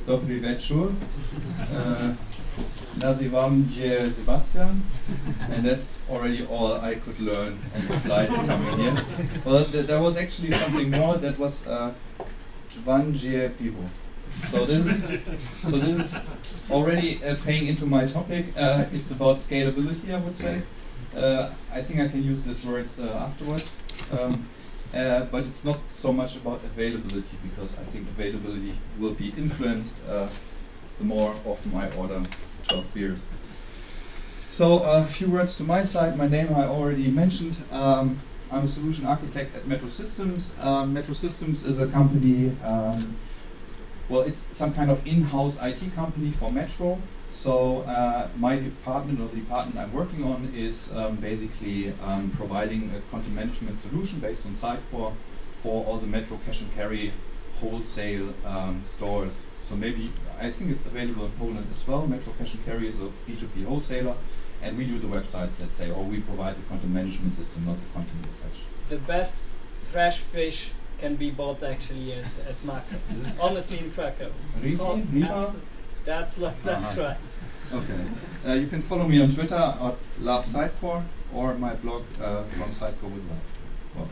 Dobry wieczór. Nazywam się Sebastian, and that's already all I could learn on the flight coming here. Well, there was actually something more. That was Dwangie piwo. So this is already paying into my topic. It's about scalability, I would say. I think I can use these words afterwards. But it's not so much about availability, because I think availability will be influenced the more often I order 12 beers. So a few words to my side. My name I already mentioned. I'm a solution architect at Metro Systems. Metro Systems is a company, well, it's some kind of in-house IT company for Metro. So my department, or the department I'm working on, is basically providing a content management solution based on Sitecore for all the Metro cash and carry wholesale stores. So maybe, I think it's available in Poland as well. Metro cash and carry is a B2B wholesaler, and we do the websites, let's say, or we provide the content management system, not the content as such. The best fresh fish can be bought actually at Makro. Honestly, in Krakow. Riba? That's right. Okay. You can follow me on Twitter at Love Sitecore, or my blog from Sitecore with Love.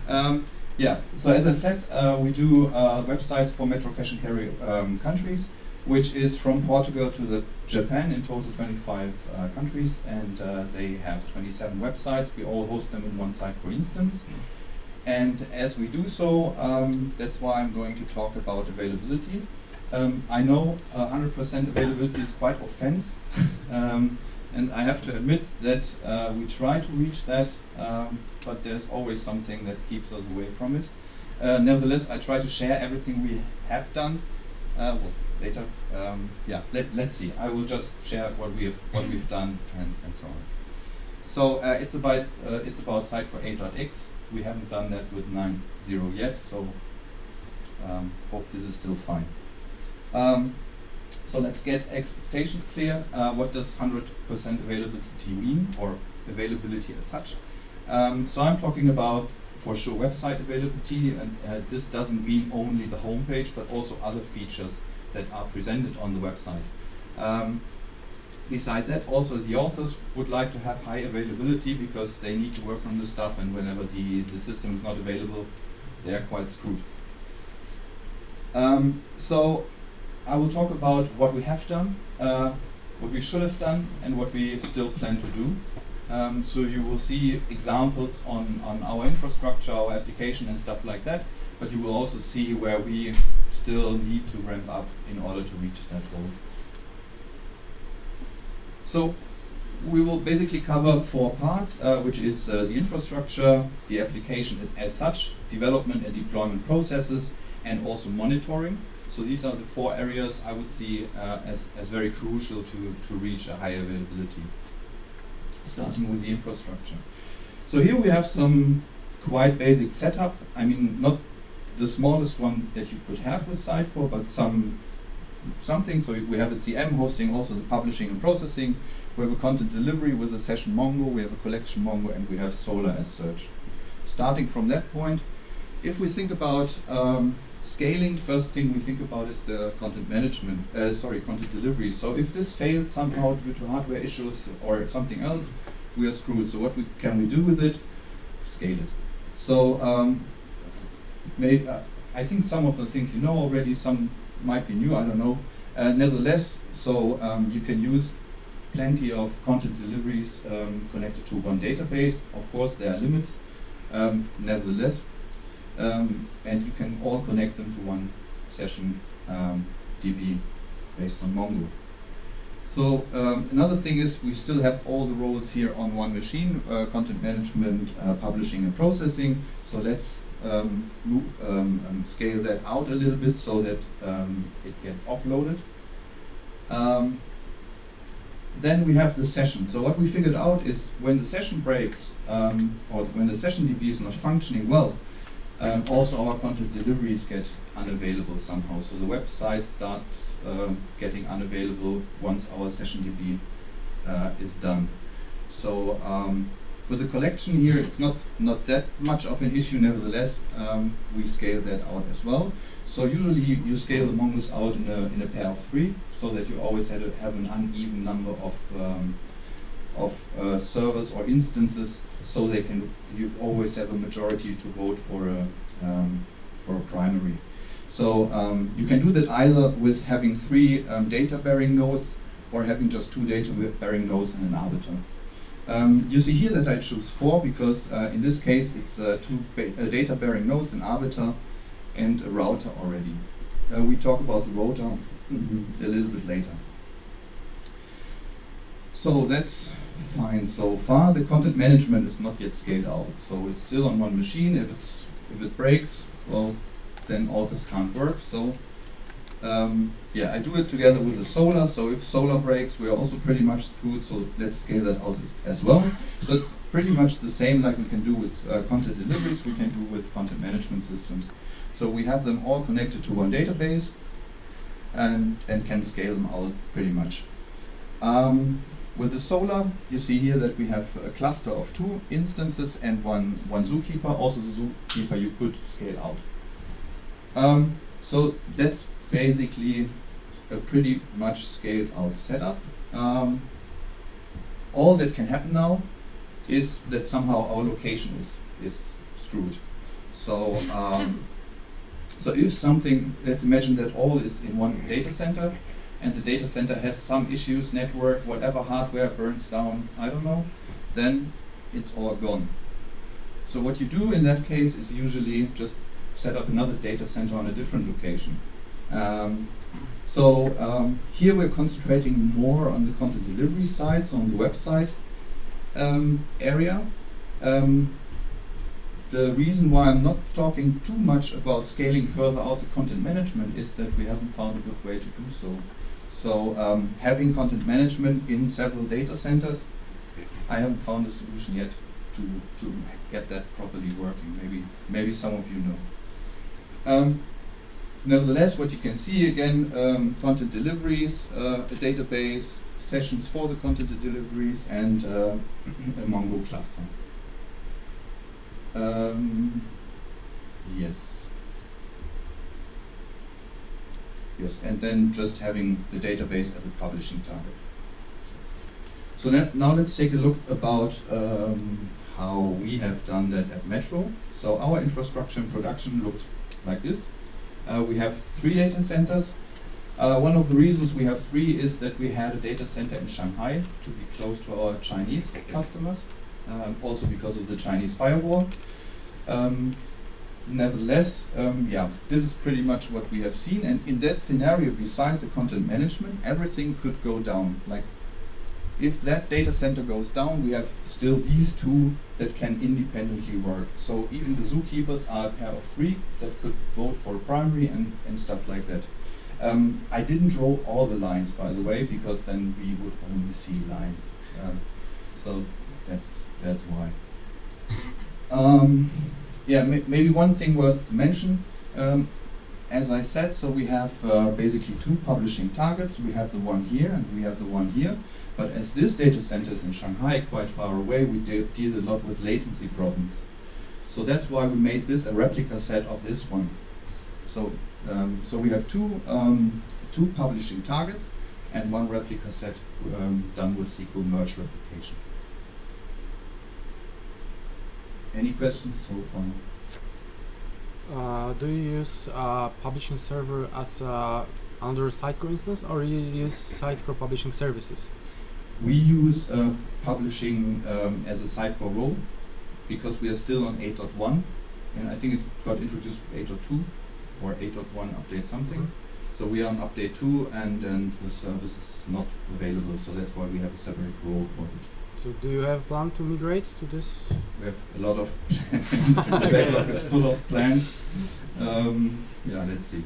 Well, yeah. So as I said, we do websites for Metro cash and carry countries, which is from Portugal to Japan, in total 25 countries, and they have 27 websites. We all host them in one Sitecore instance. And as we do so, that's why I'm going to talk about availability. I know 100% availability is quite offensive, and I have to admit that we try to reach that, but there's always something that keeps us away from it. Nevertheless, I try to share everything we have done. Well, later, yeah. Let's see. I will just share what we've done and so on. So it's about Sitecore 8.x. We haven't done that with 9.0 yet, so hope this is still fine. So let's get expectations clear. What does 100% availability mean, or availability as such? So I'm talking about, for sure, website availability, and this doesn't mean only the homepage, but also other features that are presented on the website. Beside that, also the authors would like to have high availability, because they need to work on the stuff, and whenever the system is not available, they are quite screwed. So I will talk about what we have done, what we should have done, and what we still plan to do. So you will see examples on our infrastructure, our application, and stuff like that, but you will also see where we still need to ramp up in order to reach that goal. So we will basically cover 4 parts, which is the infrastructure, the application as such, development and deployment processes, and also monitoring. So these are the 4 areas I would see as very crucial to reach a high availability. Starting with the infrastructure. So here we have some quite basic setup. I mean, not the smallest one that you could have with Sitecore, but something. So we have a CM hosting also the publishing and processing. We have a content delivery with a session Mongo, we have a collection Mongo, and we have Solar as search. Starting from that point, if we think about scaling, the first thing we think about is the content management, content delivery. So if this fails somehow due to hardware issues or something else, we are screwed. So what can we do with it? Scale it. So I think some of the things you know already, some might be new, I don't know. Nevertheless, so you can use plenty of content deliveries connected to one database. Of course, there are limits. Nevertheless, and you can all connect them to one session DB based on Mongo. So another thing is we still have all the roles here on one machine, content management, publishing and processing. So let's scale that out a little bit so that it gets offloaded. Then we have the session. So what we figured out is when the session breaks, or when the session DB is not functioning well, also our content deliveries get unavailable somehow. So the website starts getting unavailable once our session DB is done. So With the collection here, it's not that much of an issue. Nevertheless, we scale that out as well. So usually you scale the MONGOS out in a pair of 3, so that you always have an uneven number of servers or instances, so you always have a majority to vote for a primary. So you can do that either with having 3 data-bearing nodes, or having just 2 data-bearing nodes and an arbiter. You see here that I choose 4 because in this case it's 2 data-bearing nodes, an arbiter, and a router already. We talk about the router a little bit later. So that's fine so far. The content management is not yet scaled out, so it's still on one machine. If it breaks, well, then authors can't work. So yeah, I do it together with the Solar. So if Solar breaks, we are also pretty much screwed. So let's scale that out as well. So it's pretty much the same like we can do with content deliveries. We can do with content management systems. So we have them all connected to one database, and can scale them out pretty much. With the Solar, you see here that we have a cluster of 2 instances and one zookeeper. Also the zookeeper you could scale out. So that's basically a pretty much scaled out setup. All that can happen now is that somehow our location is screwed. So so if something, let's imagine that all is in one data center, and the data center has some issues, network, whatever, hardware burns down, I don't know, then it's all gone. So what you do in that case is usually just set up another data center on a different location. Here we're concentrating more on the content delivery side, so on the website area. The reason why I'm not talking too much about scaling further out the content management is that we haven't found a good way to do so. So having content management in several data centers, I haven't found a solution yet to get that properly working. Maybe some of you know. Nevertheless, what you can see again, content deliveries, a database, sessions for the content deliveries, and a Mongo cluster. Yes, and then just having the database as a publishing target. So now let's take a look about how we have done that at Metro. So our infrastructure in production looks like this. We have 3 data centers. One of the reasons we have 3 is that we had a data center in Shanghai to be close to our Chinese customers, also because of the Chinese firewall. Nevertheless, yeah, this is pretty much what we have seen, and in that scenario, beside the content management, everything could go down. Like, if that data center goes down, we have still these 2 that can independently work. So even the zookeepers are a pair of 3 that could vote for a primary and stuff like that. I didn't draw all the lines, by the way, because then we would only see lines. So that's why. Yeah, maybe one thing worth to mention. As I said, so we have basically 2 publishing targets. We have the one here and we have the one here. But as this data center is in Shanghai, quite far away, we deal a lot with latency problems. So that's why we made this a replica set of this one. So so we have 2 publishing targets and 1 replica set done with SQL merge replication. Any questions so far? Do you use publishing server as under Sitecore instance, or you use Sitecore publishing services? We use publishing as a Sitecore role because we are still on 8.1, and I think it got introduced with 8.2 or 8.1 update something. So we are on update 2, and the service is not available, so that's why we have a separate role for it. So do you have a plan to migrate to this? We have a lot of plans. The backlog is full of plans. Yeah, let's see.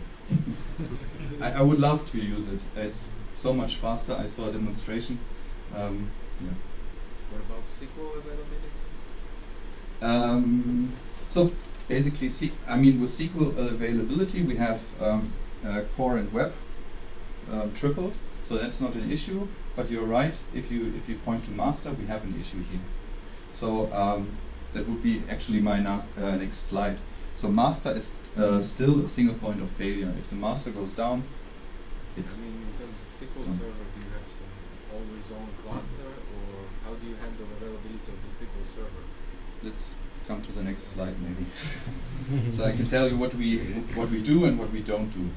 I would love to use it. It's so much faster. I saw a demonstration. Yeah. What about SQL availability? So basically, with SQL availability, we have core and web tripled, so that's not an issue. But you're right. If you point to master, we have an issue here. So that would be actually my next slide. So master is still a single point of failure. If the master goes down, it's... I mean, in terms of SQL Server, do you have some always-on cluster, or how do you handle availability of the SQL Server? Let's come to the next slide, maybe. So I can tell you what we do and what we don't do,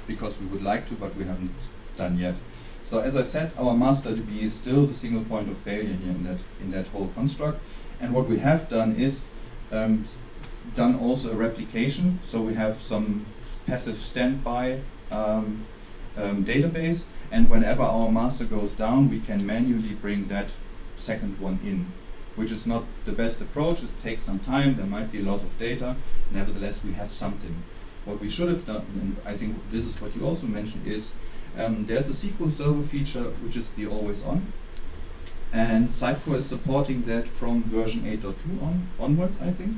because we would like to, but we haven't done yet. So as I said, our master DB is still the single point of failure here in that whole construct. And what we have done is done also a replication. So we have some passive standby database, and whenever our master goes down, we can manually bring that second one in, which is not the best approach. It takes some time, there might be loss of data. Nevertheless, we have something. What we should have done, and I think this is what you also mentioned, is there's a SQL Server feature which is the always on, and Sitecore is supporting that from version 8.2 onwards, I think.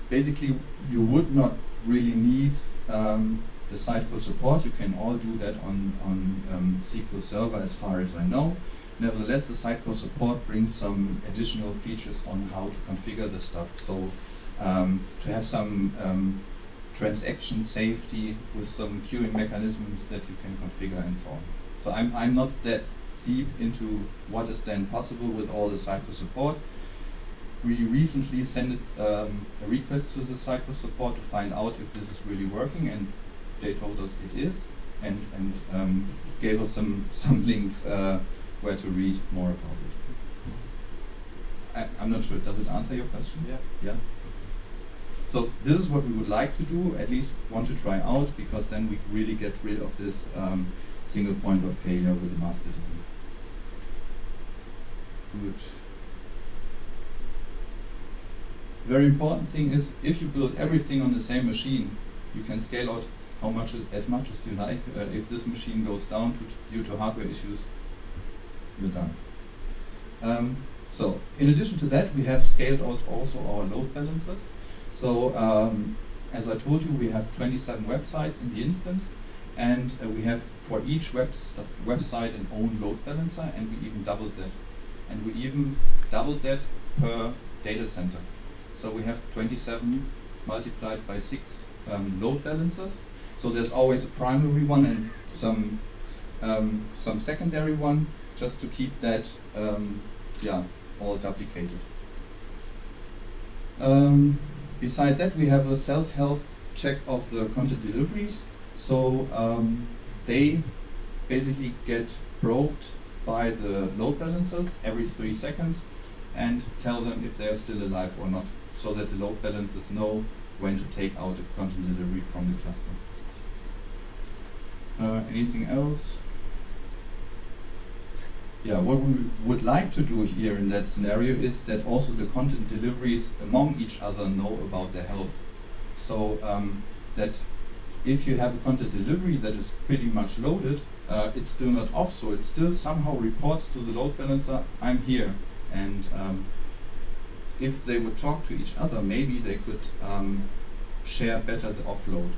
Basically, you would not really need the Sitecore support. You can all do that on SQL Server as far as I know. Nevertheless, the Sitecore support brings some additional features on how to configure the stuff. So to have some transaction safety with some queuing mechanisms that you can configure and so on. So I'm not that deep into what is then possible with all the Sitecore support. We recently sent a request to the Sitecore support to find out if this is really working, and they told us it is, and gave us some links where to read more about it. I'm not sure, does it answer your question? Yeah. Yeah? So this is what we would like to do, at least want to try out, because then we really get rid of this single point of failure with the master DB. Good. Very important thing is, if you build everything on the same machine, you can scale out as much as you like. If this machine goes down due to hardware issues, you're done. So in addition to that, we have scaled out also our load balancers. So as I told you, we have 27 websites in the instance, and we have for each website an own load balancer, and we even doubled that. And we even doubled that per data center. So we have 27 multiplied by 6 load balancers. So there's always a primary one and some secondary one, just to keep that all duplicated. Beside that, we have a self-health check of the content deliveries. So they basically get probed by the load balancers every 3 seconds and tell them if they are still alive or not, so that the load balancers know when to take out a content delivery from the cluster. Anything else? Yeah, what we would like to do here in that scenario is that also the content deliveries among each other know about their health. So that if you have a content delivery that is pretty much loaded, it's still not off, so it still somehow reports to the load balancer, I'm here. And if they would talk to each other, maybe they could share better the offload.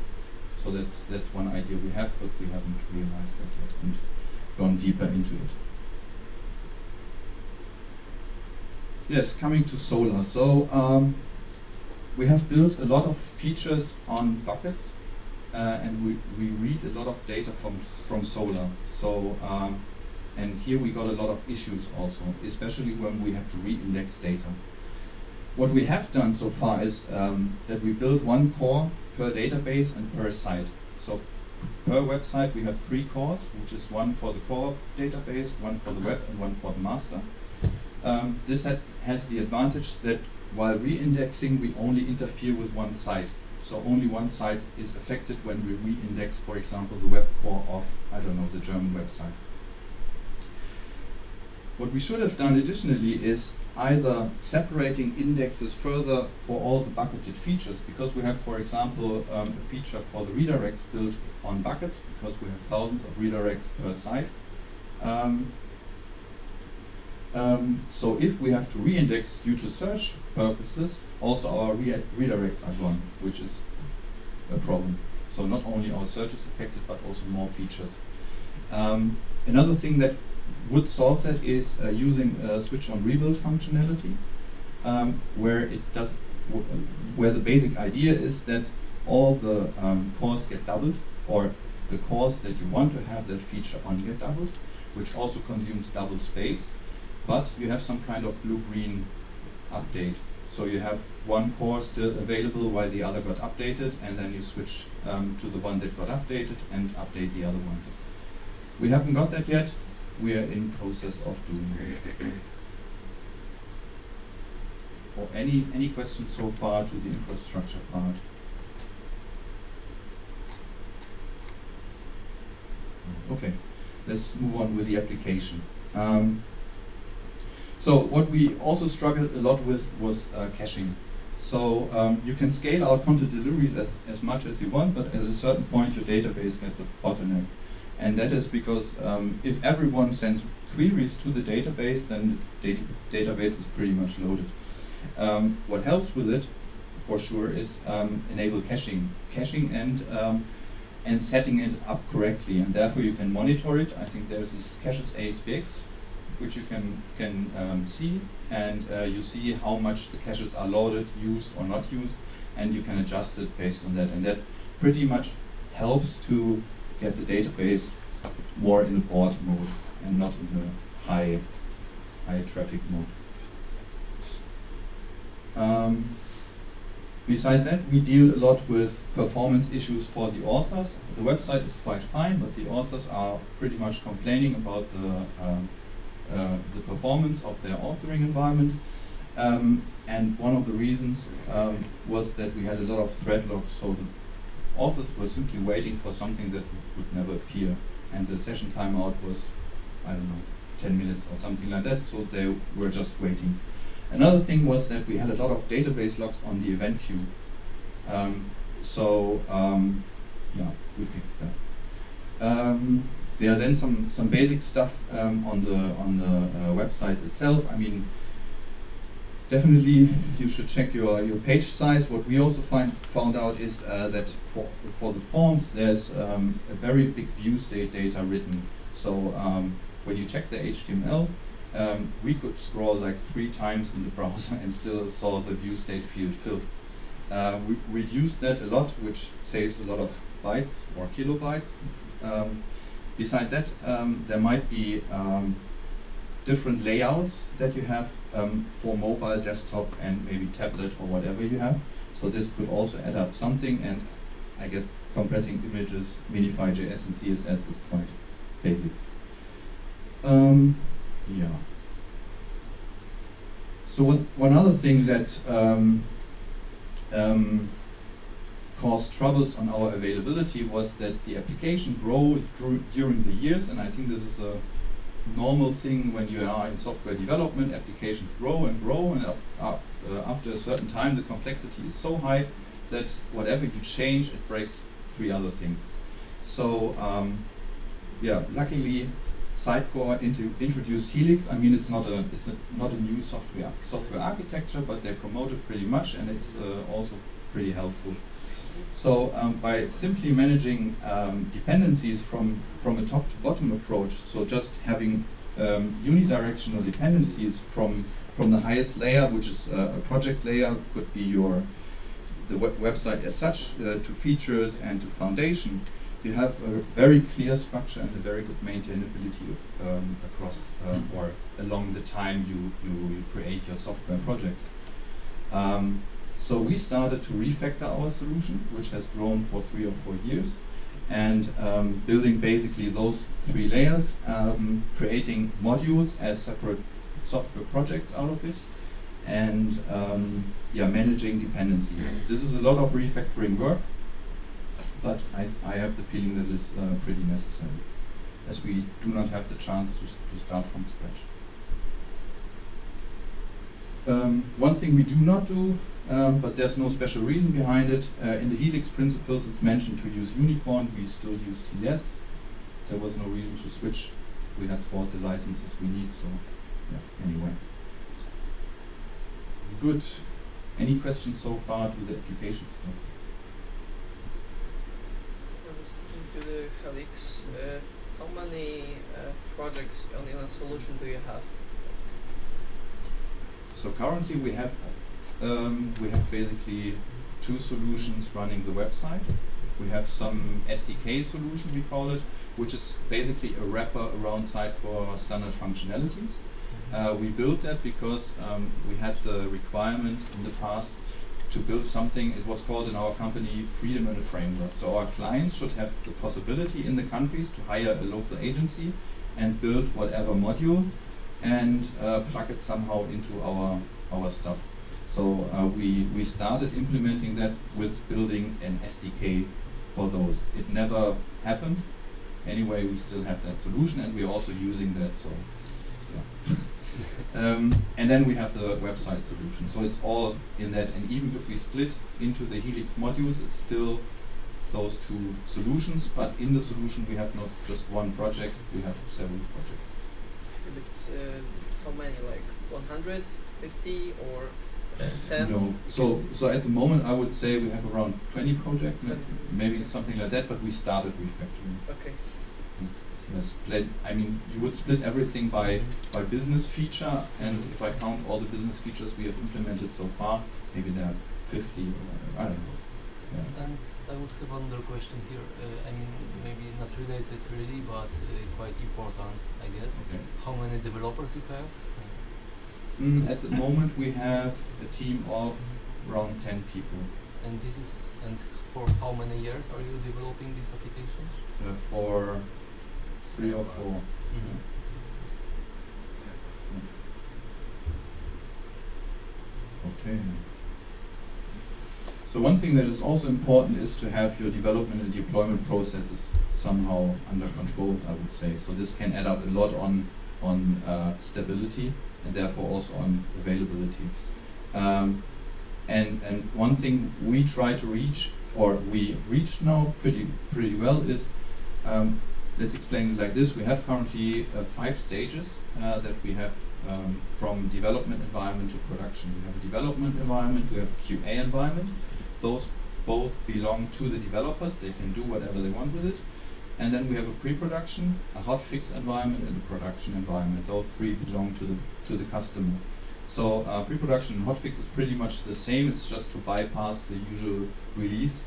So that's one idea we have, but we haven't realized that yet and gone deeper into it. Yes, coming to Solar. So we have built a lot of features on buckets, and we read a lot of data from Solar. So and here we got a lot of issues also, especially when we have to re-index data. What we have done so far is that we build one core per database and per site. So per website we have 3 cores, which is one for the core database, one for the web, and one for the master. This has the advantage that while re-indexing, we only interfere with one site. So only one site is affected when we re-index, for example, the web core of, I don't know, the German website. What we should have done additionally is either separating indexes further for all the bucketed features, because we have, for example, a feature for the redirects built on buckets, because we have thousands of redirects per site. So if we have to re-index due to search purposes, also our redirects are gone, which is a problem. So not only our search is affected, but also more features. Another thing that would solve that is using a switch on rebuild functionality, where it does, where the basic idea is that all the cores get doubled, or the cores that you want to have that feature on get doubled, which also consumes double space, but you have some kind of blue-green update. So you have one core still available while the other got updated, and then you switch to the one that got updated and update the other one. We haven't got that yet. We are in process of doing it. Or any questions so far to the infrastructure part? Okay, let's move on with the application. So what we also struggled a lot with was caching. So you can scale out content deliveries as much as you want, but at a certain point your database gets a bottleneck. And that is because if everyone sends queries to the database, then the database is pretty much loaded. What helps with it, for sure, is enable caching and setting it up correctly, and therefore you can monitor it. I think there's this caches ASPX, which you can see, and you see how much the caches are loaded, used or not used, and you can adjust it based on that. And that pretty much helps to get the database more in the board mode and not in the high traffic mode. Besides that, we deal a lot with performance issues for the authors. The website is quite fine, but the authors are pretty much complaining about the performance of their authoring environment. And one of the reasons was that we had a lot of thread logs, so the authors were simply waiting for something that would never appear. And the session timeout was, I don't know, 10 minutes or something like that, so they were just waiting. Another thing was that we had a lot of database logs on the event queue. Yeah, we fixed that. There are then some basic stuff on the website itself. I mean, definitely you should check your page size. What we also found out is that for the forms, there's a very big view state data written. So when you check the HTML, we could scroll like 3 times in the browser and still saw the view state field filled. We reduced that a lot, which saves a lot of bytes or kilobytes. Beside that, there might be different layouts that you have for mobile, desktop, and maybe tablet or whatever you have. So this could also add up something, and I guess compressing images, Minify.js and CSS is quite basic. Yeah. So one other thing that caused troubles on our availability was that the application grew during the years, and I think this is a normal thing when you are in software development. Applications grow, and after a certain time the complexity is so high that whatever you change, it breaks 3 other things. So yeah, luckily Sitecore introduced Helix. I mean, it's not a new software architecture, but they promote it pretty much, and it's also pretty helpful. So by simply managing dependencies from a top to bottom approach, so just having unidirectional dependencies from the highest layer, which is a project layer, could be the website as such, to features and to foundation, you have a very clear structure and a very good maintainability across or along the time you create your software project. So we started to refactor our solution, which has grown for 3 or 4 years, and building basically those 3 layers, creating modules as separate software projects out of it, and yeah, managing dependencies. This is a lot of refactoring work, but I have the feeling that it's pretty necessary, as we do not have the chance to start from scratch. One thing we do not do, but there's no special reason behind it. In the Helix principles, it's mentioned to use Unicorn. We still use TLS. There was no reason to switch. We had bought the licenses we need, so yeah, anyway. Good. Any questions so far to the application stuff? Sticking to the Helix, how many projects on your solution do you have? So currently we have basically two solutions running the website. We have some SDK solution, we call it, which is basically a wrapper around Sitecore standard functionalities. We built that because we had the requirement in the past to build something. It was called in our company freedom in a framework. So our clients should have the possibility in the countries to hire a local agency and build whatever module and plug it somehow into our stuff. So we started implementing that with building an SDK for those. It never happened. Anyway, we still have that solution and we're also using that. So yeah. And then we have the website solution. So it's all in that. And even if we split into the Helix modules, it's still those two solutions. But in the solution, we have not just one project, we have several projects. It's, how many, like 150 or 10? No. So at the moment, I would say we have around 20 projects, maybe something like that, but we started refactoring. Okay. I mean, you would split everything by business feature, and if I count all the business features we have implemented so far, maybe there are 50, or I don't know. Yeah. And I would have another question here. I mean, maybe not related really, but quite important, I guess. Okay. How many developers you have? At the moment, we have a team of around 10 people. And this is, and for how many years are you developing these applications? For 3 or 4. Mm-hmm. Okay. So one thing that is also important is to have your development and deployment processes somehow under control, I would say. So this can add up a lot on stability and therefore also on availability. And one thing we try to reach, or we reach now pretty well, is let's explain it like this. We have currently 5 stages that we have from development environment to production. We have a development environment, we have a QA environment. Those both belong to the developers. They can do whatever they want with it. And then we have a pre-production, a hotfix environment, and a production environment. Those 3 belong to the customer. So pre-production and hotfix is pretty much the same. It's just to bypass the usual release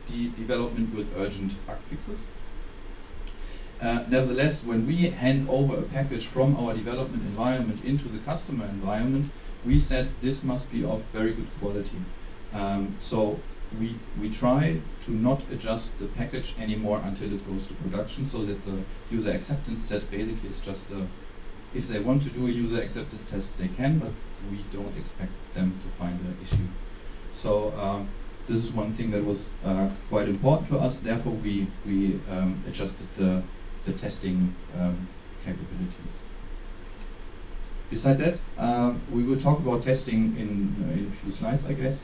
development with urgent bug fixes. Nevertheless, when we hand over a package from our development environment into the customer environment, we said this must be of very good quality. So we try to not adjust the package anymore until it goes to production, so that the user acceptance test basically is just if they want to do a user acceptance test, they can, but we don't expect them to find an issue. So this is one thing that was quite important to us. Therefore, we adjusted the testing capabilities. Beside that, we will talk about testing in a few slides, I guess.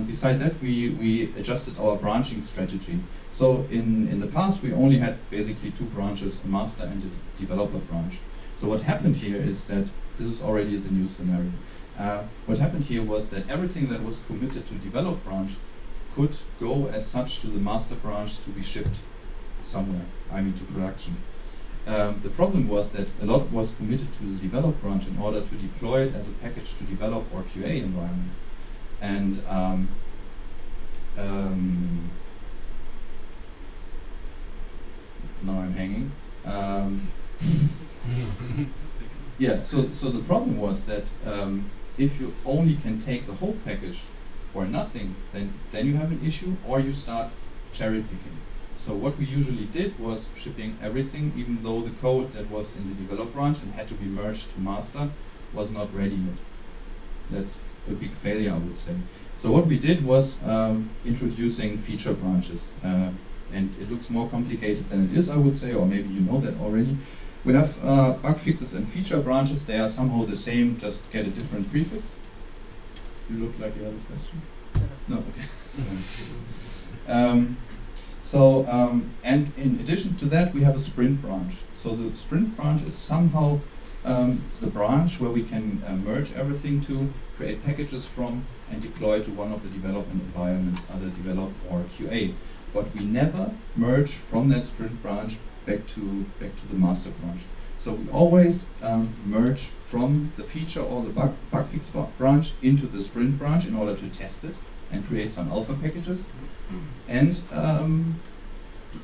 Beside that, we adjusted our branching strategy. So in the past, we only had basically 2 branches, a master and a developer branch. So what happened here is that, this is already the new scenario. What happened here was that everything that was committed to develop branch could go as such to the master branch to be shipped somewhere, I mean to production. The problem was that a lot was committed to the develop branch in order to deploy it as a package to develop or QA environment. And now I'm hanging. Yeah, so the problem was that if you only can take the whole package or nothing, then you have an issue, or you start cherry picking. So what we usually did was shipping everything, even though the code that was in the develop branch and had to be merged to master was not ready yet. That's a big failure, I would say. So what we did was introducing feature branches. And it looks more complicated than it is, I would say, or maybe you know that already. We have bug fixes and feature branches. They are somehow the same, just get a different prefix. You look like you have a question? No, okay. And in addition to that, we have a sprint branch. So the sprint branch is somehow the branch where we can merge everything to, create packages from, and deploy to one of the development environments, either develop or QA. But we never merge from that sprint branch back to the master branch. So we always merge from the feature or the bug fix branch into the sprint branch in order to test it and create some alpha packages. And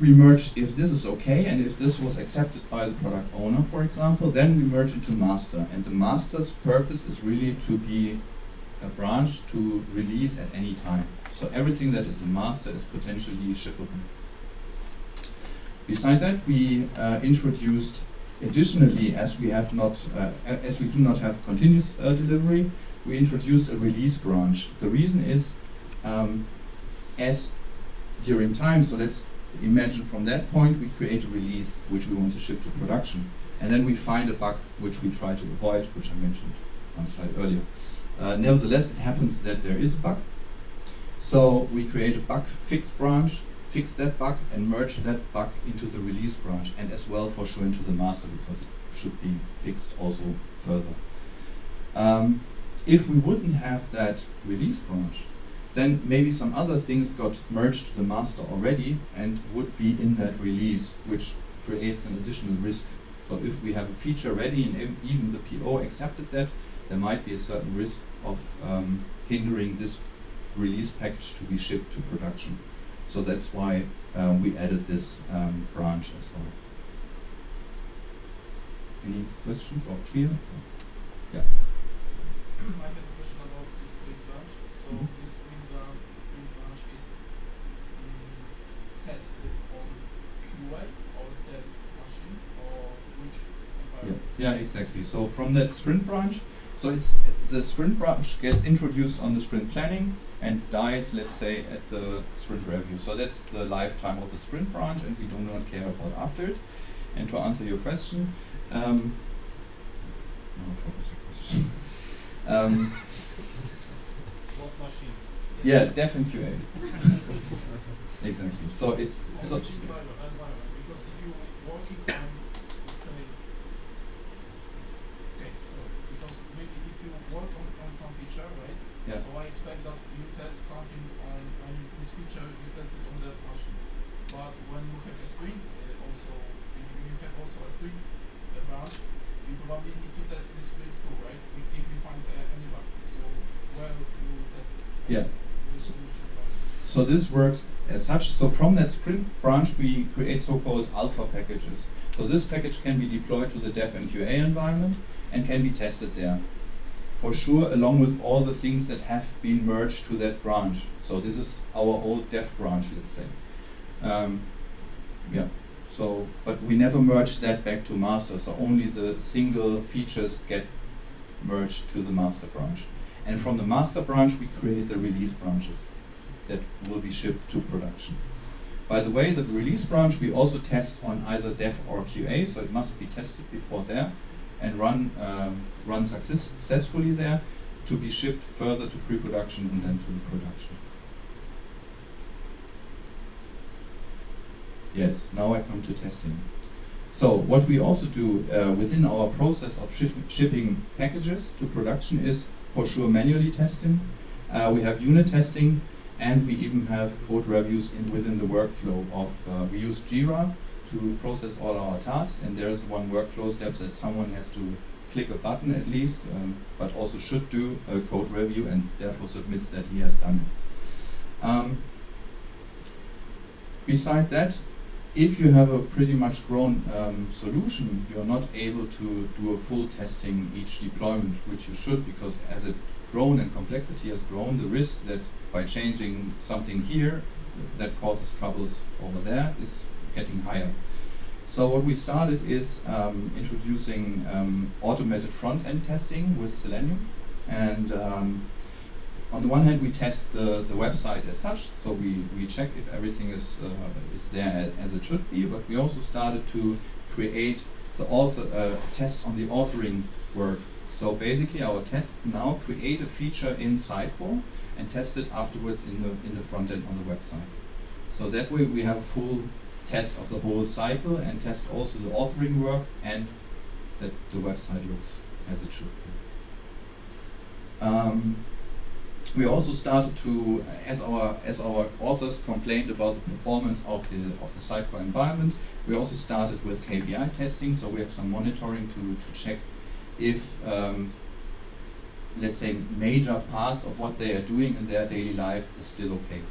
we merge if this is okay, and if this was accepted by the product owner, for example, then we merge into master. And the master's purpose is really to be a branch to release at any time. So everything that is in master is potentially shippable. Beside that, we introduced additionally, as we have not, as we do not have continuous delivery, we introduced a release branch. The reason is, as during time, so let's imagine from that point we create a release which we want to ship to production, and then we find a bug which we try to avoid, which I mentioned on slide earlier. Nevertheless, it happens that there is a bug, so we create a bug fix branch, fix that bug, and merge that bug into the release branch, and as well for sure into the master, because it should be fixed also further. If we wouldn't have that release branch, then maybe some other things got merged to the master already and would be in that release, which creates an additional risk. So if we have a feature ready and even the PO accepted that, there might be a certain risk of hindering this release package to be shipped to production. So that's why we added this branch as well. Any questions or clear? Yeah. I have a question about this sprint branch. So this sprint branch is tested on QA or dev machine, or which environment? Yeah, exactly. So from that sprint branch, so it's the sprint branch gets introduced on the sprint planning and dies, let's say, at the sprint review. So that's the lifetime of the sprint branch, and we do not care about after it. And to answer your question, no, I forgot your question. What machine? Yeah, dev and QA. Exactly. So it. So Which environment? Because if you working on, let's say, okay, so because maybe if you work on some feature, right? Yeah. So I expect that you test something on this feature, you test it on that machine. But when you have a sprint, also, if you have also a sprint branch, you probably need to test this sprint too, right? If you find any bug. So where you test it? Yeah. Which environment? So this works as such. So from that sprint branch, we create so-called alpha packages. So this package can be deployed to the dev and QA environment and can be tested there. For sure, along with all the things that have been merged to that branch. So this is our old dev branch, let's say. Yeah. So, but we never merged that back to master. So only the single features get merged to the master branch. And from the master branch, we create the release branches that will be shipped to production. By the way, the release branch we also test on either dev or QA, so it must be tested before there and run successfully there to be shipped further to pre-production and then to the production. Yes, now I come to testing. So what we also do within our process of shipping packages to production is for sure manually testing. We have unit testing, and we even have code reviews within the workflow of, we use Jira to process all our tasks, and there's one workflow step that someone has to click a button at least, but also should do a code review and therefore submits that he has done it. Beside that, if you have a pretty much grown solution, you're not able to do a full testing each deployment, which you should, because as it grown and complexity has grown, the risk that by changing something here that causes troubles over there is getting higher. So what we started is introducing automated front-end testing with Selenium, and on the one hand we test the website as such, so we check if everything is there as it should be, but we also started to create the tests on the authoring work. So basically our tests now create a feature in Sitecore and test it afterwards in the front end on the website. So that way we have a full test of the whole cycle and test also the authoring work and that the website looks as it should be. We also started to, as our authors complained about the performance of the Sitecore environment, we also started with KPI testing. So we have some monitoring to check if, let's say, major parts of what they are doing in their daily life is still okay.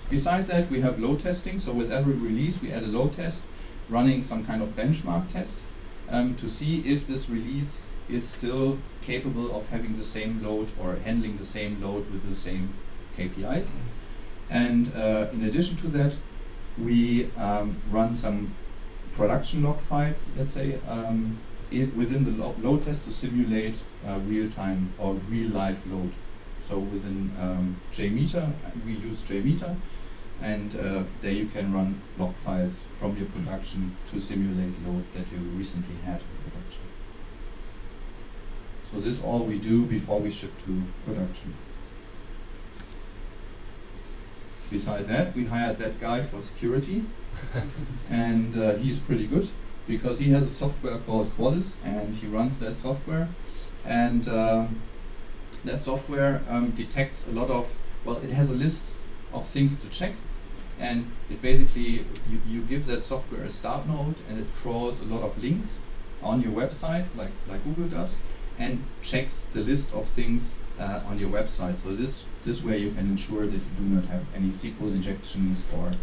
Besides that, we have load testing. So with every release, we add a load test, running some kind of benchmark test to see if this release is still capable of having the same load or handling the same load with the same KPIs. And in addition to that, we run some production log files, let's say, within the load test to simulate real-time or real-life load. So within JMeter, we use JMeter, and there you can run log files from your production to simulate load that you recently had in production. So this is all we do before we ship to production. Besides that, we hired that guy for security, and he's pretty good because he has a software called Qualys, and he runs that software, and that software detects a lot of, well, it has a list of things to check, and it basically, you give that software a start node, and it crawls a lot of links on your website, like Google does, and checks the list of things on your website. So this way you can ensure that you do not have any SQL injections or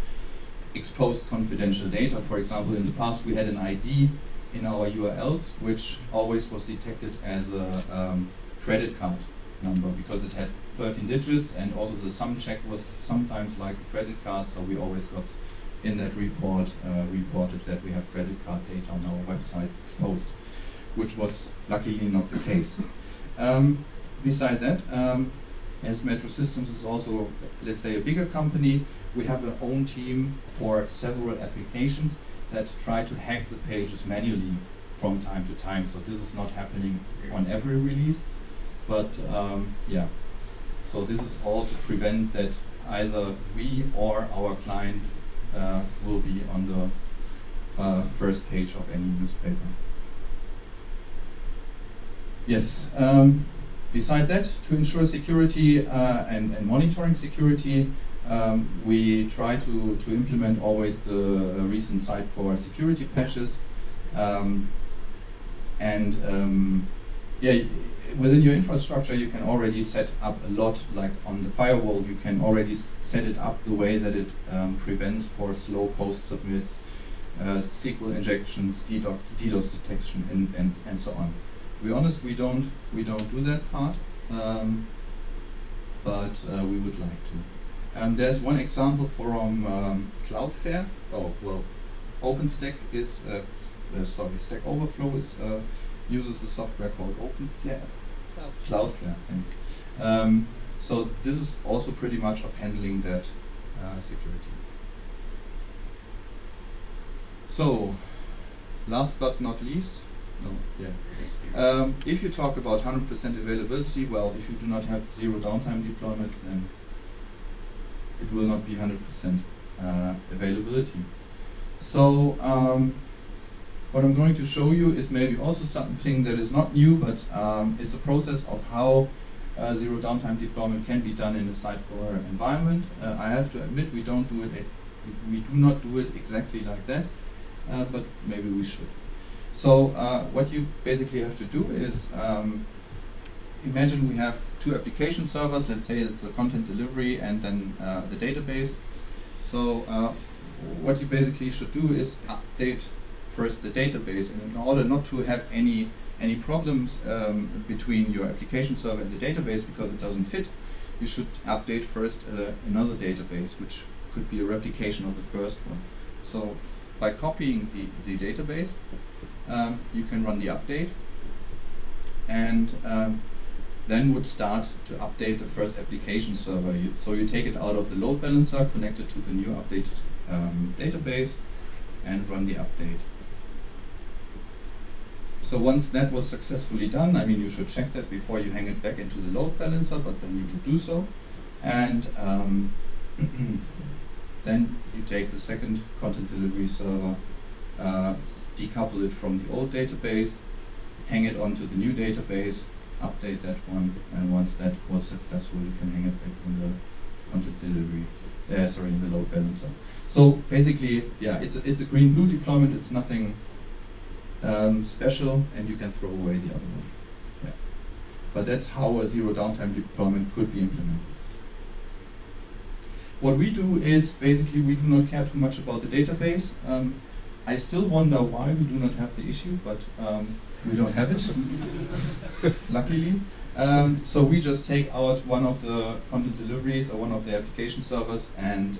exposed confidential data. For example, in the past we had an ID in our URLs which always was detected as a credit card number because it had 13 digits, and also the sum check was sometimes like a credit card, so we always got in that report reported that we have credit card data on our website exposed, which was luckily not the case. Beside that, as Metro Systems is also, let's say, a bigger company, we have our own team for several applications that try to hack the pages manually from time to time. So this is not happening on every release, but yeah. So this is all to prevent that either we or our client will be on the first page of any newspaper. Yes. Beside that, to ensure security and monitoring security, we try to implement always the recent Sitecore security patches. Yeah, within your infrastructure, you can already set up a lot, like on the firewall, you can already set it up the way that it prevents for slow post submits, SQL injections, DDoS detection, and so on. To be honest, we don't do that part, but we would like to. There's one example from Cloudflare. Oh well, OpenStack is Stack Overflow is uses a software called OpenFlare. Cloudflare. Thanks. So this is also pretty much of handling that security. So, last but not least. No, yeah. If you talk about 100% availability, well, if you do not have zero downtime deployments, then it will not be 100% availability. So what I'm going to show you is maybe also something that is not new, but it's a process of how zero downtime deployment can be done in a Sitecore environment. I have to admit we do not do it exactly like that, but maybe we should. So what you basically have to do is imagine we have two application servers. Let's say it's the content delivery and then the database. So what you basically should do is update first the database, and in order not to have any problems between your application server and the database because it doesn't fit, you should update first another database, which could be a replication of the first one. So by copying the database, you can run the update, and then would start to update the first application server. So you take it out of the load balancer, connect it to the new updated database, and run the update. So once that was successfully done, I mean, you should check that before you hang it back into the load balancer, but then you would do so. And then you take the second content delivery server, decouple it from the old database, hang it onto the new database, update that one, and once that was successful, you can hang it back in the content delivery, in the load balancer. So basically, yeah, it's a green-blue deployment. It's nothing special, and you can throw away the other one. Yeah. But that's how a zero downtime deployment could be implemented. What we do is basically we do not care too much about the database. I still wonder why we do not have the issue, but we don't have it, luckily. So we just take out one of the content deliveries or one of the application servers and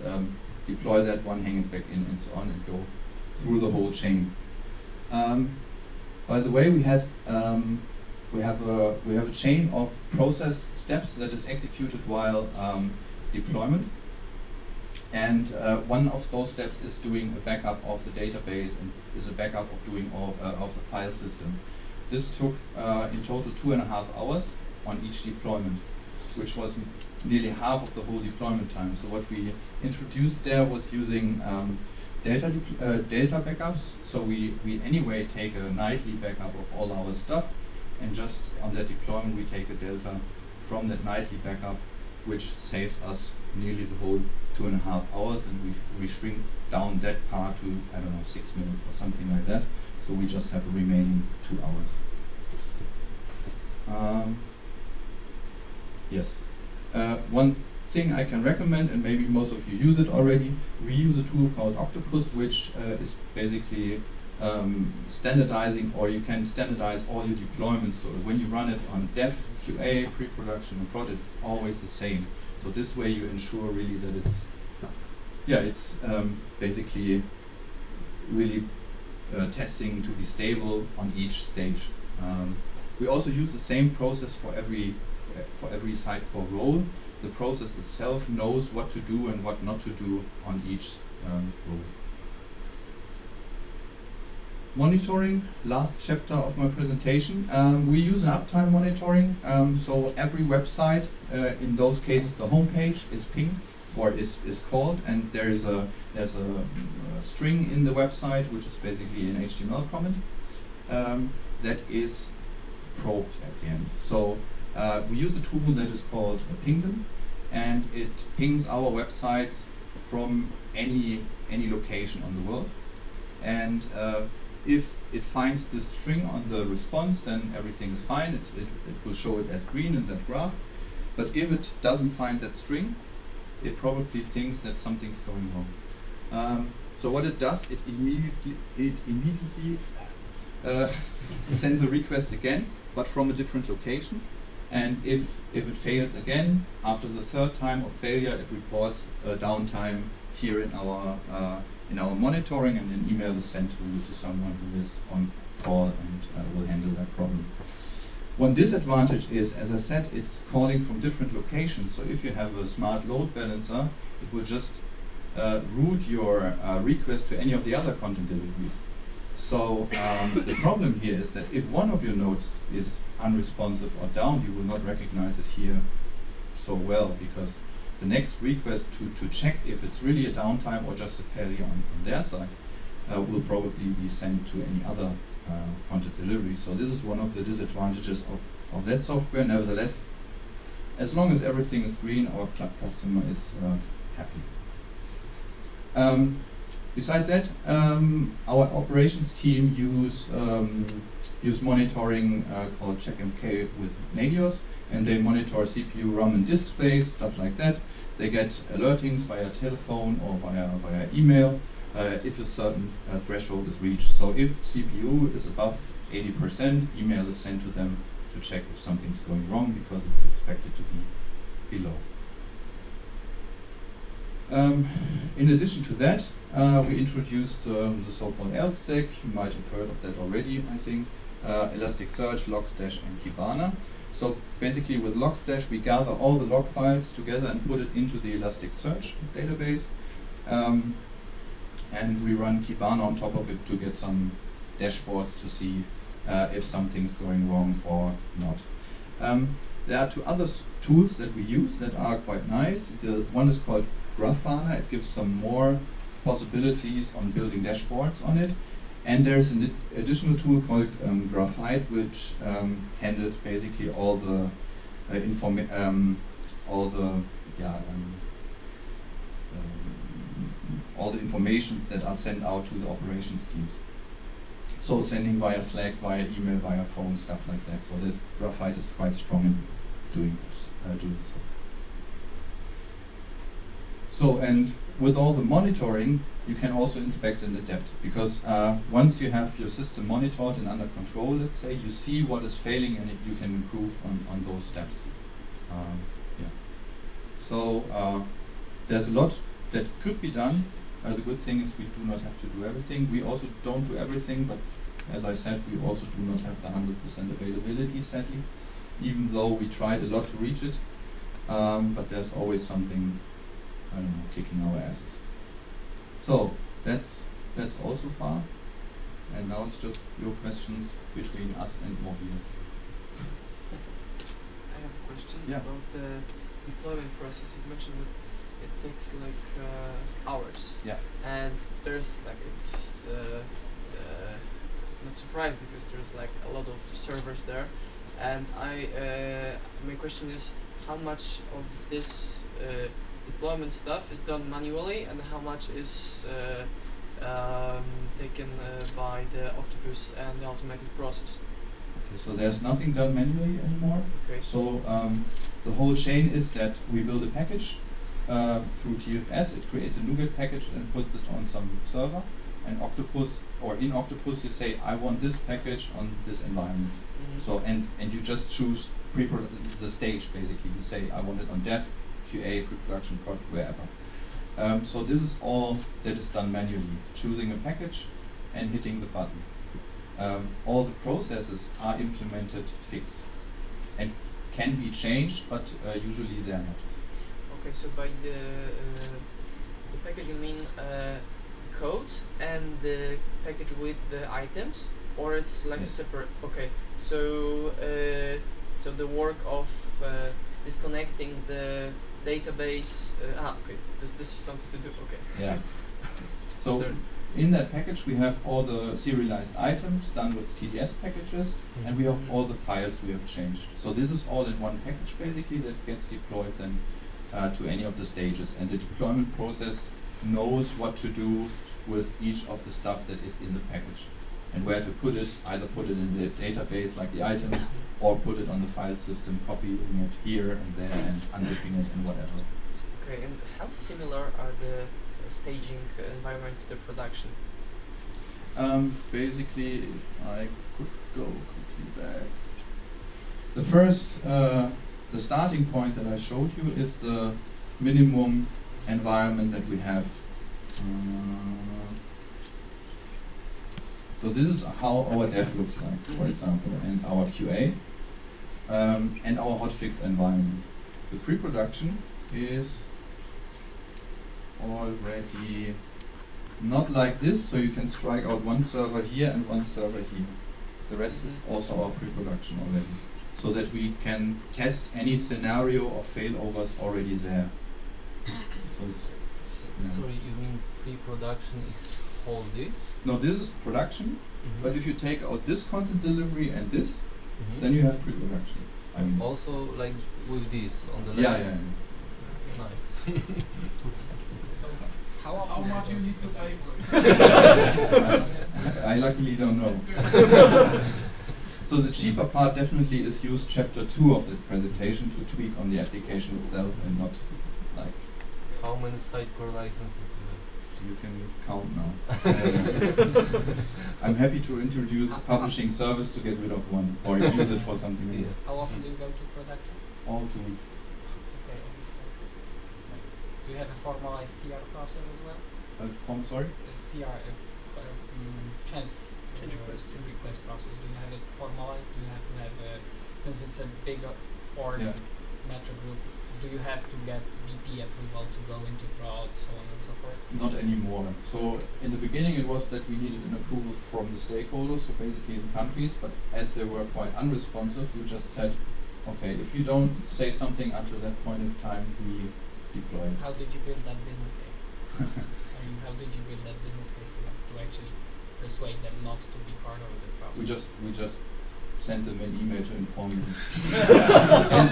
deploy that one, hang it back in, and so on, and go through the whole chain. By the way, we have a chain of process steps that is executed while deployment, and one of those steps is doing a backup of the database and is a backup of doing all of the file system. This took in total 2.5 hours on each deployment, which was nearly half of the whole deployment time. So what we introduced there was using delta backups. So we anyway take a nightly backup of all our stuff, and just on that deployment we take a delta from that nightly backup, which saves us nearly the whole 2.5 hours, and we shrink down that part to, I don't know, 6 minutes or something like that. So we just have a remaining 2 hours. Yes. One thing I can recommend, and maybe most of you use it already, we use a tool called Octopus, which is basically standardizing, or you can standardize all your deployments. So when you run it on dev, QA, pre-production, and prod, it's always the same. So this way you ensure really that it's basically really testing to be stable on each stage. We also use the same process for every Sitecore role. The process itself knows what to do and what not to do on each role. Monitoring, last chapter of my presentation. We use an uptime monitoring. So every website, in those cases the homepage, is pinged or is called, and there's a string in the website, which is basically an HTML comment that is probed at the end. So we use a tool that is called Pingdom, and it pings our websites from any location on the world. And if it finds this string on the response, then everything is fine. It will show it as green in that graph. But if it doesn't find that string, it probably thinks that something's going wrong. So what it does, it immediately sends a request again, but from a different location. And if it fails again, after the third time of failure, it reports a downtime here in our monitoring, and an email is sent to someone who is on call and will handle that problem. One disadvantage is, as I said, it's calling from different locations. So if you have a smart load balancer, it will just route your request to any of the other content deliveries. So the problem here is that if one of your nodes is unresponsive or down, you will not recognize it here so well, because the next request to check if it's really a downtime or just a failure on their side will probably be sent to any other content delivery. So this is one of the disadvantages of that software. Nevertheless, as long as everything is green, our customer is happy. Beside that, our operations team use monitoring called CheckMK with Nagios, and they monitor CPU, RAM, and disk space, stuff like that. They get alertings via telephone or via email if a certain threshold is reached. So if CPU is above 80%, email is sent to them to check if something's going wrong, because it's expected to be below. In addition to that, we introduced the so-called ELK stack. You might have heard of that already, I think. Elasticsearch, Logstash, and Kibana. So basically with Logstash, we gather all the log files together and put it into the Elasticsearch database. And we run Kibana on top of it to get some dashboards to see if something's going wrong or not. There are two other tools that we use that are quite nice. The one is called Grafana. It gives some more possibilities on building dashboards on it. And there's an additional tool called Graphite, which handles basically all the all the informations that are sent out to the operations teams. So sending via Slack, via email, via phone, stuff like that. So this Graphite is quite strong in doing this. So, and with all the monitoring, you can also inspect and adapt, because once you have your system monitored and under control, let's say, you see what is failing and you can improve on those steps. Yeah. So there's a lot that could be done. The good thing is we do not have to do everything. We also don't do everything, but as I said, we also do not have the 100% availability, sadly, even though we tried a lot to reach it. But there's always something, I don't know, kicking our asses. So that's all so far. And now it's just your questions between us and Mobile. I have a question Yeah. about the deployment process. You mentioned that it takes like hours. Yeah. And there's like it's not surprised because there's like a lot of servers there. And my question is, how much of this deployment stuff is done manually, and how much is taken by the Octopus and the automated process? Okay, so there's nothing done manually anymore. Okay. So the whole chain is that we build a package through TFS. It creates a NuGet package and puts it on some server. And Octopus, or in Octopus, you say, I want this package on this environment. Mm-hmm. So and you just choose the stage basically. You say, I want it on dev, QA, pre-production, prod, wherever. So this is all that is done manually, choosing a package and hitting the button. All the processes are implemented fixed and can be changed, but usually they are not. Okay, so by the package you mean code and the package with the items, or it's like Yes. a separate? Okay, so so the work of disconnecting the database. Okay, this is something to do. Okay. Yeah. So in that package we have all the serialized items done with TDS packages, and we have all the files we have changed. So this is all in one package basically that gets deployed then to any of the stages, and the deployment process knows what to do with each of the stuff that is in the package and where to put it, either put it in the database like the items, or put it on the file system, copying it here and there and unzipping it and whatever. Okay, and how similar are the staging environment to the production? Basically, if I could go quickly back. The first, the starting point that I showed you is the minimum environment that we have. So this is how our dev looks like, for example, and our QA, and our hotfix environment. The pre-production is already not like this, so you can strike out one server here and one server here. The rest is also our pre-production already, so that we can test any scenario of failovers already there. So it's, yeah. Sorry, you mean pre-production is all this? No, this is production, but if you take out this content delivery and this, Mhm. then you have pre-production. I mean, Also like with this on the yeah, left? yeah. Nice. So How how often much do you you need to deploy? pay for it? I luckily don't know. So the cheaper part definitely is use chapter 2 of the presentation to tweak on the application itself and not like How many Sitecore licenses you have? you can count now. I'm happy to introduce a publishing service to get rid of one or use it for something else. Yes. How often do you go to production? All 2 weeks. Okay. Do you have a formalized CR process as well? Sorry? CR, change request process. Do you have it formalized? Do you have to have since it's a big org Yeah. metro group, do you have to get VP approval to go into prod, so on and so forth? Not anymore. So in the beginning it was that we needed an approval from the stakeholders, so basically the countries, but as they were quite unresponsive, we just said, okay, if you don't say something until that point of time, we deploy. How did you build that business case? I mean, how did you build that business case to actually persuade them not to be part of the process? We just sent them an email to inform them. And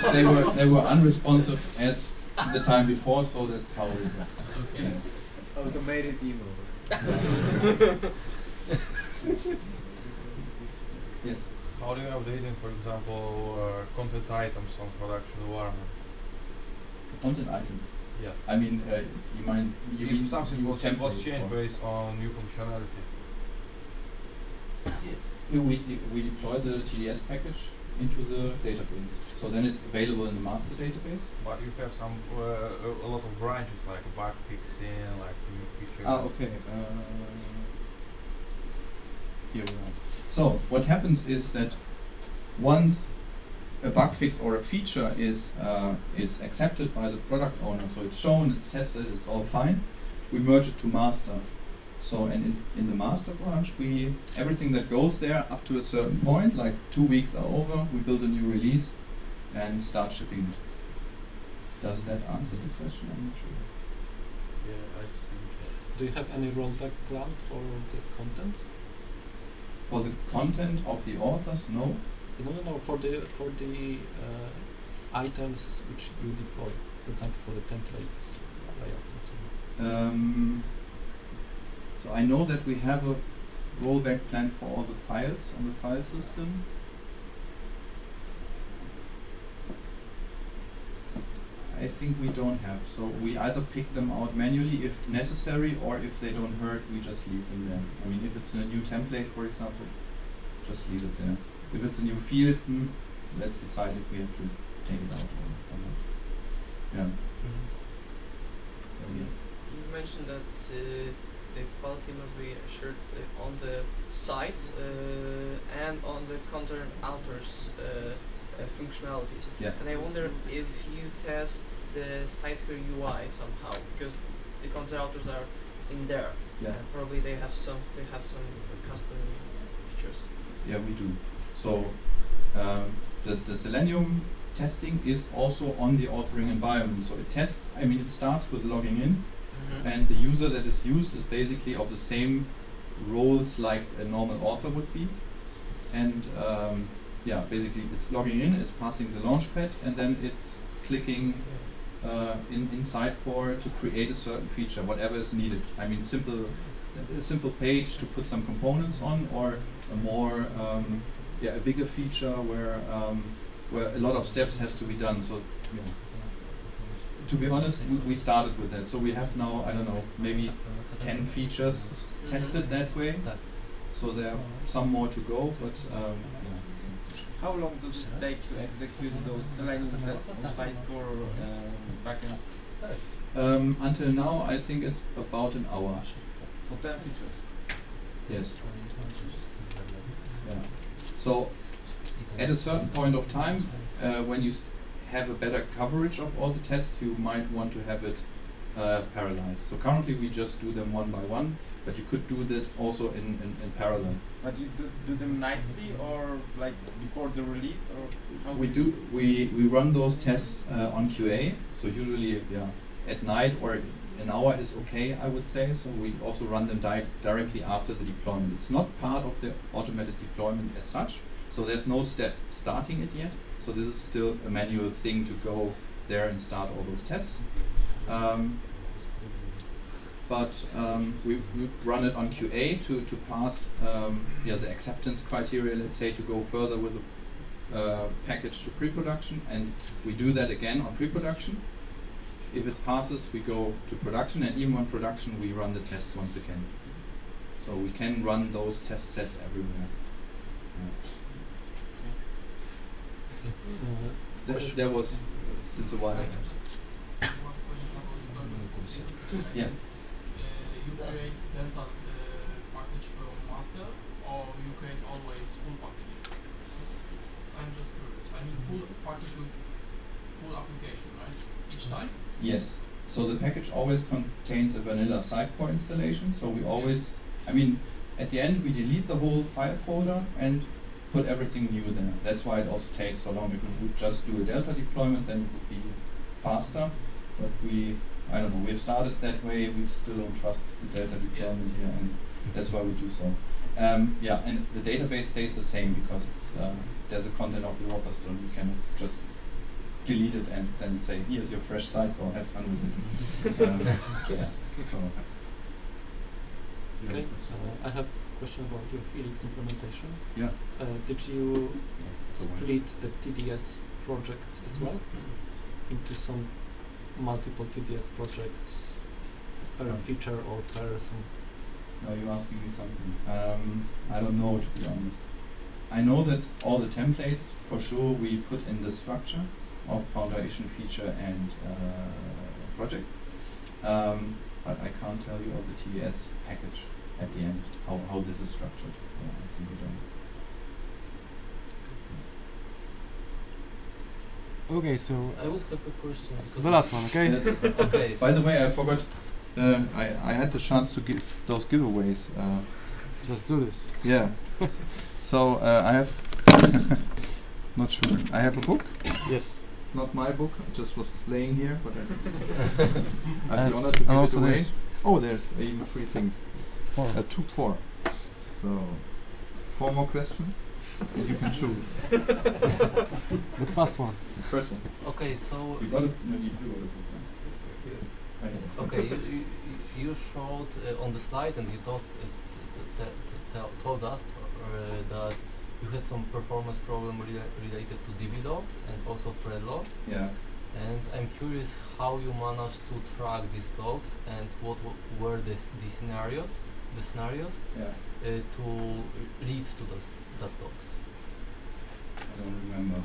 they were unresponsive as the time before, so that's how we got. Okay. Automated email. Yes. How do you update, for example, content items on production environment? Content items. Yes. I mean, you mean If something new was templates changed or- based on new functionality. We deploy the TDS package into the database, so then it's available in the master database. But you have some a lot of branches like bug fixing, like new features. Ah, okay. Here we are. So what happens is that once a bug fix or a feature is accepted by the product owner, so it's shown, it's tested, it's all fine, we merge it to master. So and in the master branch, everything that goes there up to a certain point, like 2 weeks are over, we build a new release and start shipping it. Does that answer the question? I'm not sure. Yeah, I see. Do you have any rollback plan for the content? For the content of the authors, no. No. For the items which you deploy, for example, for the templates, layouts, and so on. So I know that we have a rollback plan for all the files on the file system. I think we don't have. So we either pick them out manually if necessary, or if they don't hurt, we just leave them there. I mean, if it's a new template, for example, just leave it there. If it's a new field, let's decide if we have to take it out or not. Yeah. You mentioned that the quality must be assured on the site and on the content authors functionalities. Yeah. And I wonder if you test the Sitecore UI somehow, because the content authors are in there. Yeah. And probably they have some custom features. Yeah, we do. So the Selenium testing is also on the authoring environment. So it tests, I mean, it starts with logging in, and the user that is used is basically of the same roles like a normal author would be. And yeah, basically it's logging in, it's passing the launchpad, and then it's clicking in Sitecore to create a certain feature, whatever is needed. I mean, a simple page to put some components on, or a more a bigger feature where a lot of steps has to be done. So yeah. To be honest, we started with that. So we have now, I don't know, maybe 10 features tested that way. So there are some more to go, but yeah. How long does it take to execute those Selenium tests on Sitecore backend? Until now, I think it's about an hour. For 10 features? Yes. Yeah. So at a certain point of time, when you have a better coverage of all the tests, you might want to have it parallelized. So currently we just do them one by one, but you could do that also in parallel. But you do them nightly or like before the release, or how We run those tests on QA. So usually, yeah, at night or an hour is okay, I would say. So we also run them directly after the deployment. It's not part of the automated deployment as such. So there's no step starting it yet. So this is still a manual thing to go there and start all those tests. But we run it on QA to pass the acceptance criteria, let's say, to go further with the package to pre-production, and we do that again on pre-production. If it passes, we go to production, and even on production we run the test once again. So we can run those test sets everywhere. There was since a while. One question about the Yeah. You create delta package from master, or you create always full package? I'm just curious. I mean, full package with full application, right? Each time? Yes. So the package always contains a vanilla Sitecore installation. So we always, I mean, at the end we delete the whole file folder and put everything new there. That's why it also takes so long. If we would just do a delta deployment, then it would be faster. But I don't know, we've started that way. We still don't trust the delta deployment here, and That's why we do so. Yeah, and the database stays the same because it's there's a content of the author still. You can just delete it and then say, here's your fresh Sitecore, have fun with it. Yeah, so. Okay, I have a question about your HELIX implementation. Yeah. Did you split the TDS project as well into some multiple TDS projects per feature or per some? No, you're asking me something. I don't know, to be honest. I know that all the templates, for sure, we put in the structure of foundation, feature, and project. But I can't tell you of the TDS package at the end, how this is structured. I simply don't. Okay, so I would have a question. the last one, okay? Okay. By the way, I forgot. I had the chance to give those giveaways. Just do this. Yeah. So I have. Not sure. I have a book. Yes. It's not my book. It just was laying here, but I have the honor to give it also away. there's Oh, there's even 3 things. 4. 4. So 4 more questions, and you can choose. The first one. The first one. Okay, so You got it. No, you got a book. Huh? okay, you showed on the slide, and you told us that you had some performance problem related to DB logs and also thread logs. Yeah. And I'm curious how you managed to track these logs and what were the scenarios Yeah. to lead to that logs. I don't remember.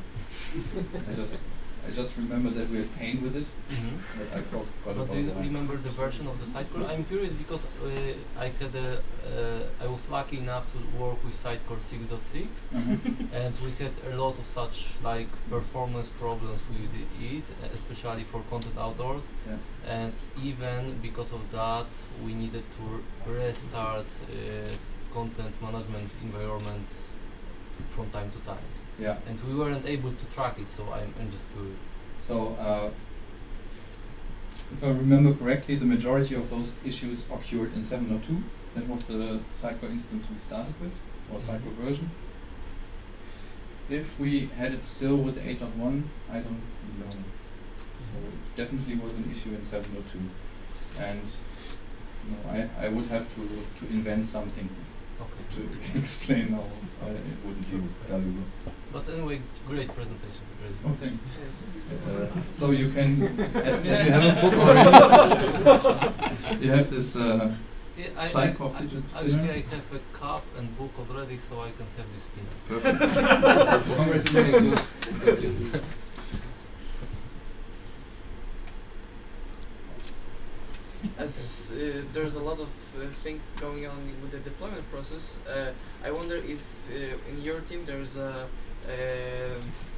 I just remember that we had pain with it, but I forgot But about do you that. remember the version of the Sitecore? I'm curious because I was lucky enough to work with Sitecore 6.6 and we had a lot of such like performance problems with it, especially for content authors. Yeah. And even because of that, we needed to restart content management environments from time to time. Yeah. And we weren't able to track it, so I'm just curious. So, if I remember correctly, the majority of those issues occurred in 7.02. That was the Sitecore instance we started with, or Sitecore version. If we had it still with 8.1, I don't know. So it definitely was an issue in 7.02. And I would have to invent something to explain how it wouldn't be valuable. But anyway, great presentation. Really. Oh, thank you. So you can, as you have a book already, you have this Sitecore fidget spinner. Actually, I have a cup and book already, so I can have this spinner. Perfect. Congratulations. As there's a lot of things going on with the deployment process, I wonder if in your team there's a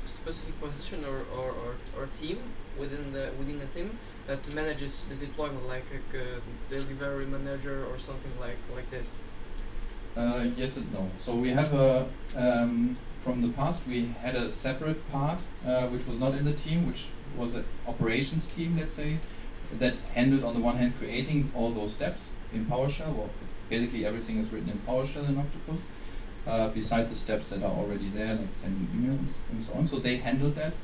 specific position or team within the team that manages the deployment, like a delivery manager or something like this. Yes and no. So we have a from the past we had a separate part which was not in the team, which was an operations team, let's say, that handled on the one hand creating all those steps in PowerShell. Well, basically everything is written in PowerShell in Octopus, beside the steps that are already there, like sending emails and so on. So they handled that,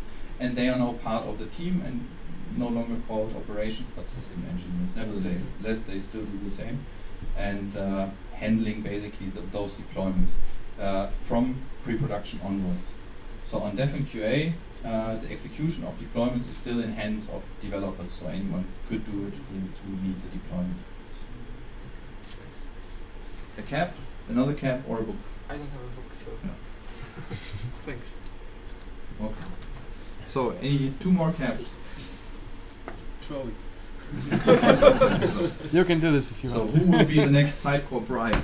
and they are now part of the team and no longer called operations but system engineers. Nevertheless, they still do the same and handling basically those deployments from pre-production onwards. So on Dev and QA, the execution of deployments is still in hands of developers, so anyone could do it to lead the deployment. A cap, another cap, or a book? I don't have a book, so Yeah. thanks. Okay. So, any 2 more caps? Throw it. You can do this if you So, want. who will be the next Sitecore bride?